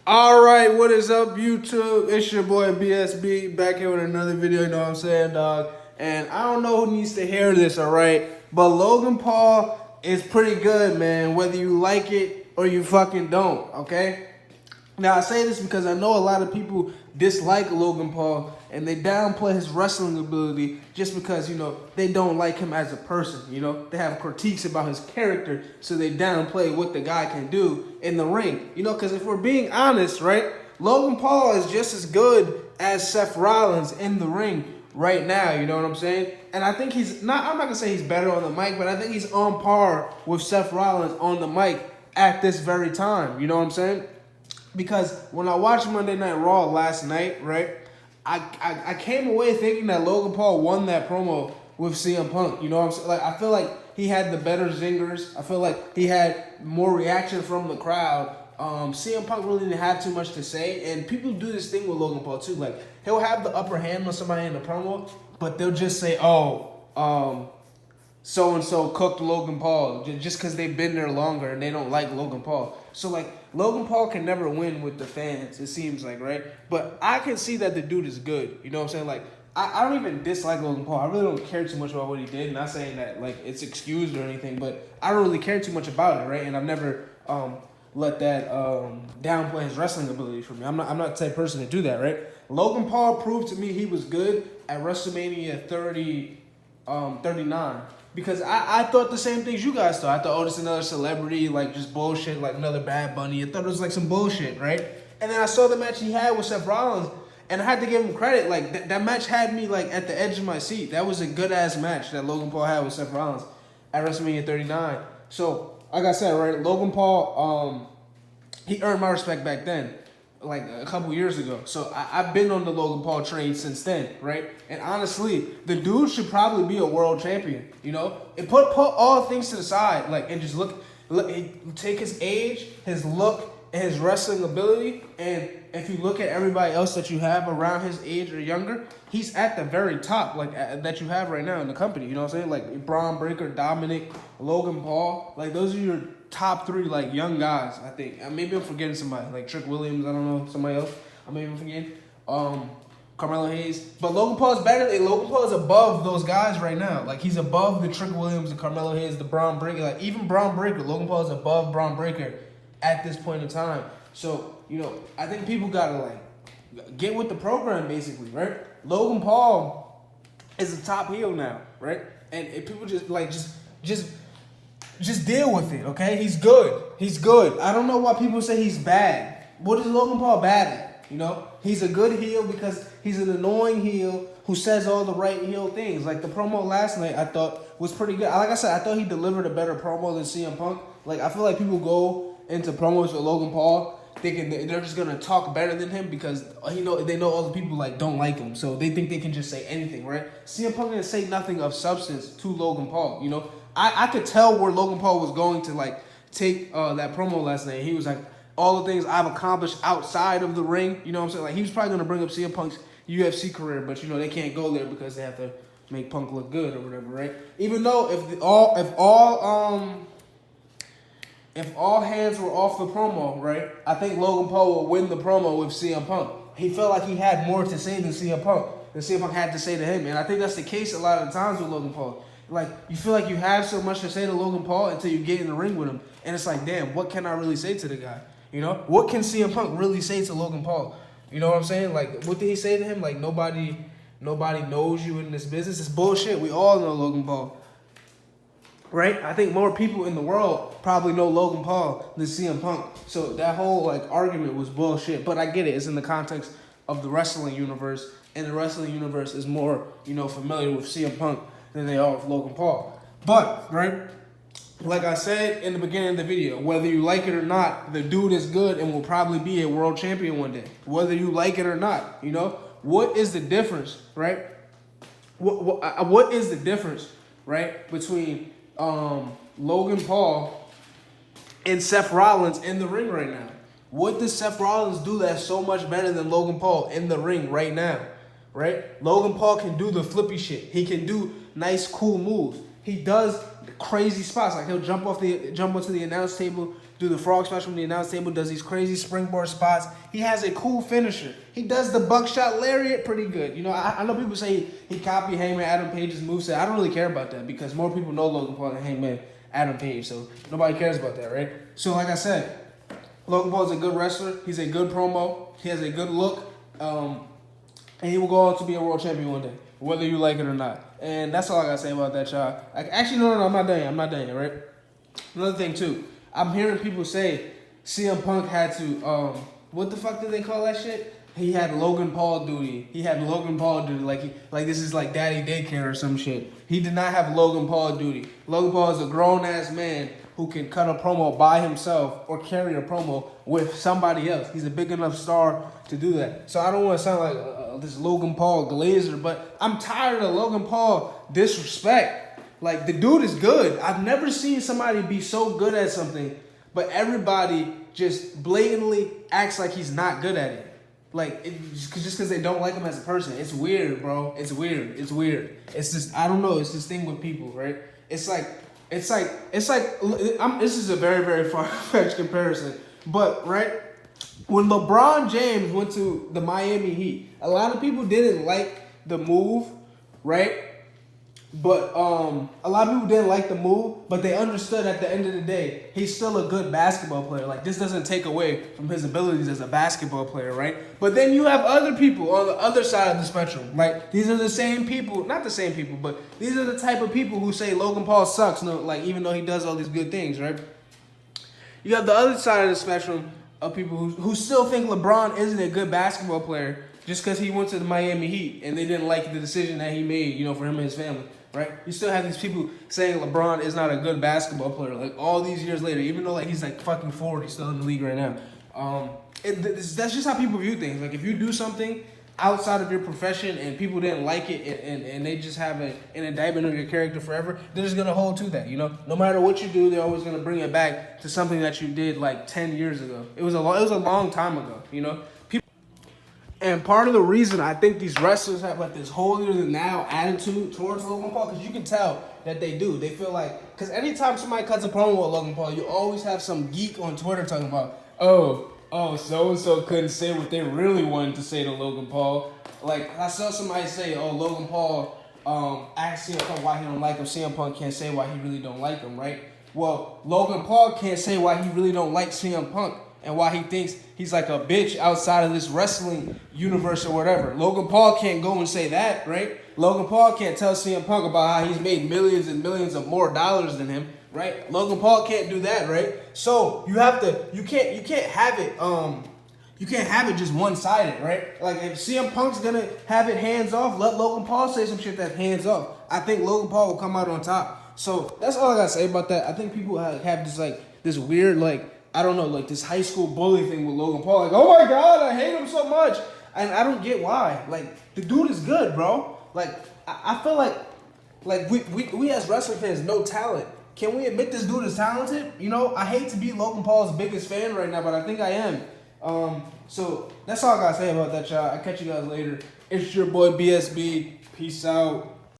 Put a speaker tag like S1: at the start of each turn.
S1: All right, what is up, YouTube? It's your boy BSB back here with another video. You know what I'm saying, dog? And I don't know who needs to hear this, all right? But Logan Paul is pretty good, man. Whether you like it or you fucking don't, okay? Now I say this because I know a lot of people dislike Logan Paul and they downplay his wrestling ability just because, they don't like him as a person. They have critiques about his character, so they downplay what the guy can do in the ring. Because if we're being honest, right, Logan Paul is just as good as Seth Rollins in the ring right now. You know what I'm saying? And I think I'm not gonna say he's better on the mic, but I think he's on par with Seth Rollins on the mic at this very time. You know what I'm saying? Because when I watched Monday Night Raw last night, right, I came away thinking that Logan Paul won that promo with CM Punk. You know what I'm saying? Like, I feel like he had the better zingers. I feel like he had more reaction from the crowd. CM Punk really didn't have too much to say, and people do this thing with Logan Paul too. Like, he'll have the upper hand on somebody in the promo, but they'll just say, so and so cooked Logan Paul just because they've been there longer and they don't like Logan Paul. So like Logan Paul can never win with the fans, it seems like, right? But I can see that the dude is good. You know what I'm saying? Like I don't even dislike Logan Paul. I really don't care too much about what he did. Not saying that like it's excused or anything, but I don't really care too much about it, right? And I've never let that downplay his wrestling ability for me. I'm not the type of person to do that, right? Logan Paul proved to me he was good at WrestleMania 39. Because I thought the same things you guys thought. I thought, this is another celebrity, like just bullshit, like another Bad Bunny. I thought it was like some bullshit, right? And then I saw the match he had with Seth Rollins, and I had to give him credit. Like that match had me like at the edge of my seat. That was a good ass match that Logan Paul had with Seth Rollins at WrestleMania 39. So like I said, right, Logan Paul, he earned my respect back then, like a couple years ago. So I've been on the Logan Paul train since then, right? And honestly, the dude should probably be a world champion, And put all things to the side, like, and just look, take his age, his look, and his wrestling ability, and if you look at everybody else that you have around his age or younger, he's at the very top, like, that you have right now in the company, you know what I'm saying? Like, Braun Breaker, Dominic, Logan Paul, like, those are your top three, like, young guys, I think. Maybe I'm forgetting somebody, like Trick Williams, I don't know, somebody else, maybe I'm forgetting. Carmelo Hayes. But Logan Paul is better. Logan Paul is above those guys right now. Like, he's above the Trick Williams, the Carmelo Hayes, the Braun Breaker. Like, even Braun Breaker, Logan Paul is above Braun Breaker at this point in time. So, I think people gotta, like, get with the program, basically, right? Logan Paul is a top heel now, right? And if people just, like, just deal with it, okay? He's good. He's good. I don't know why people say he's bad. What is Logan Paul bad at? He's a good heel because he's an annoying heel who says all the right heel things. Like the promo last night, I thought was pretty good. Like I said, I thought he delivered a better promo than CM Punk. Like, I feel like people go into promos with Logan Paul thinking they're just gonna talk better than him because they know all the people like don't like him, so they think they can just say anything, right? CM Punk didn't say nothing of substance to Logan Paul. I could tell where Logan Paul was going to like take that promo last night. He was like, all the things I've accomplished outside of the ring, you know what I'm saying? Like, he was probably going to bring up CM Punk's UFC career, but, they can't go there because they have to make Punk look good or whatever, right? Even though if all hands were off the promo, right, I think Logan Paul will win the promo with CM Punk. He felt like he had more to say than CM Punk had to say to him, and I think that's the case a lot of the times with Logan Paul. Like, you feel like you have so much to say to Logan Paul until you get in the ring with him, and it's like, damn, what can I really say to the guy? What can CM Punk really say to Logan Paul? You know what I'm saying? Like, what did he say to him? Like, nobody knows you in this business. It's bullshit. We all know Logan Paul. Right? I think more people in the world probably know Logan Paul than CM Punk. So that whole, like, argument was bullshit. But I get it. It's in the context of the wrestling universe. And the wrestling universe is more, familiar with CM Punk than they are with Logan Paul. But, right? Like I said in the beginning of the video, whether you like it or not, the dude is good and will probably be a world champion one day. Whether you like it or not, what is the difference, right? What is the difference, right, between Logan Paul and Seth Rollins in the ring right now? What does Seth Rollins do that's so much better than Logan Paul in the ring right now, right? Logan Paul can do the flippy shit. He can do nice, cool moves. He does crazy spots, like he'll jump onto the announce table, do the frog splash from the announce table, does these crazy springboard spots. He has a cool finisher. He does the buckshot lariat pretty good. You know, I know people say he copied Hangman Adam Page's moveset. I don't really care about that because more people know Logan Paul than Hangman Adam Page, so nobody cares about that, right? So like I said, Logan Paul is a good wrestler. He's a good promo. He has a good look, and he will go on to be a world champion one day, whether you like it or not. And that's all I gotta say about that, y'all. Actually, no, I'm not done yet. I'm not done yet, right? Another thing too, I'm hearing people say CM Punk had to what the fuck did they call that shit? He had Logan Paul duty. He had Logan Paul duty, like this is like daddy daycare or some shit. He did not have Logan Paul duty. Logan Paul is a grown ass man who can cut a promo by himself or carry a promo with somebody else. He's a big enough star to do that. So I don't want to sound like this Logan Paul glazer, but I'm tired of Logan Paul disrespect. Like, the dude is good. I've never seen somebody be so good at something, but everybody just blatantly acts like he's not good at it. Like, just because they don't like him as a person. It's weird, bro. It's weird. It's weird. It's just, I don't know. It's this thing with people, right? This is a very, very far-fetched comparison. But, right, when LeBron James went to the Miami Heat, a lot of people didn't like the move, right? But a lot of people didn't like the move, but they understood at the end of the day, he's still a good basketball player. Like, this doesn't take away from his abilities as a basketball player, right? But then you have other people on the other side of the spectrum. Like, these are the same people, not the same people, but these are the type of people who say Logan Paul sucks, no, like, even though he does all these good things, right? You have the other side of the spectrum of people who still think LeBron isn't a good basketball player just because he went to the Miami Heat and they didn't like the decision that he made, you know, for him and his family. Right? You still have these people saying LeBron is not a good basketball player, like all these years later, even though like he's like fucking 40, still in the league right now. That's just how people view things. Like, if you do something outside of your profession and people didn't like it and they just have an indictment of your character forever, they're just gonna hold to that. You know, no matter what you do, they're always gonna bring it back to something that you did like 10 years ago. It was a long time ago. You know. And part of the reason I think these wrestlers have like this holier-than-thou attitude towards Logan Paul, because you can tell that they do. They feel like, because anytime somebody cuts a promo with Logan Paul, you always have some geek on Twitter talking about, oh, so-and-so couldn't say what they really wanted to say to Logan Paul. Like, I saw somebody say, oh, Logan Paul asked CM Punk why he don't like him. CM Punk can't say why he really don't like him, right? Well, Logan Paul can't say why he really don't like CM Punk and why he thinks he's like a bitch outside of this wrestling universe or whatever. Logan Paul can't go and say that, right? Logan Paul can't tell CM Punk about how he's made millions and millions of more dollars than him, right? Logan Paul can't do that, right? So you can't have it just one-sided, right? Like, if CM Punk's gonna have it hands off, let Logan Paul say some shit that's hands off. I think Logan Paul will come out on top. So that's all I gotta say about that. I think people have this weird, like, I don't know, like this high school bully thing with Logan Paul. Like, oh my God, I hate him so much. And I don't get why. Like, the dude is good, bro. Like, I feel like we as wrestling fans know talent. Can we admit this dude is talented? You know, I hate to be Logan Paul's biggest fan right now, but I think I am. So that's all I gotta say about that, y'all. I'll catch you guys later. It's your boy BSB. Peace out.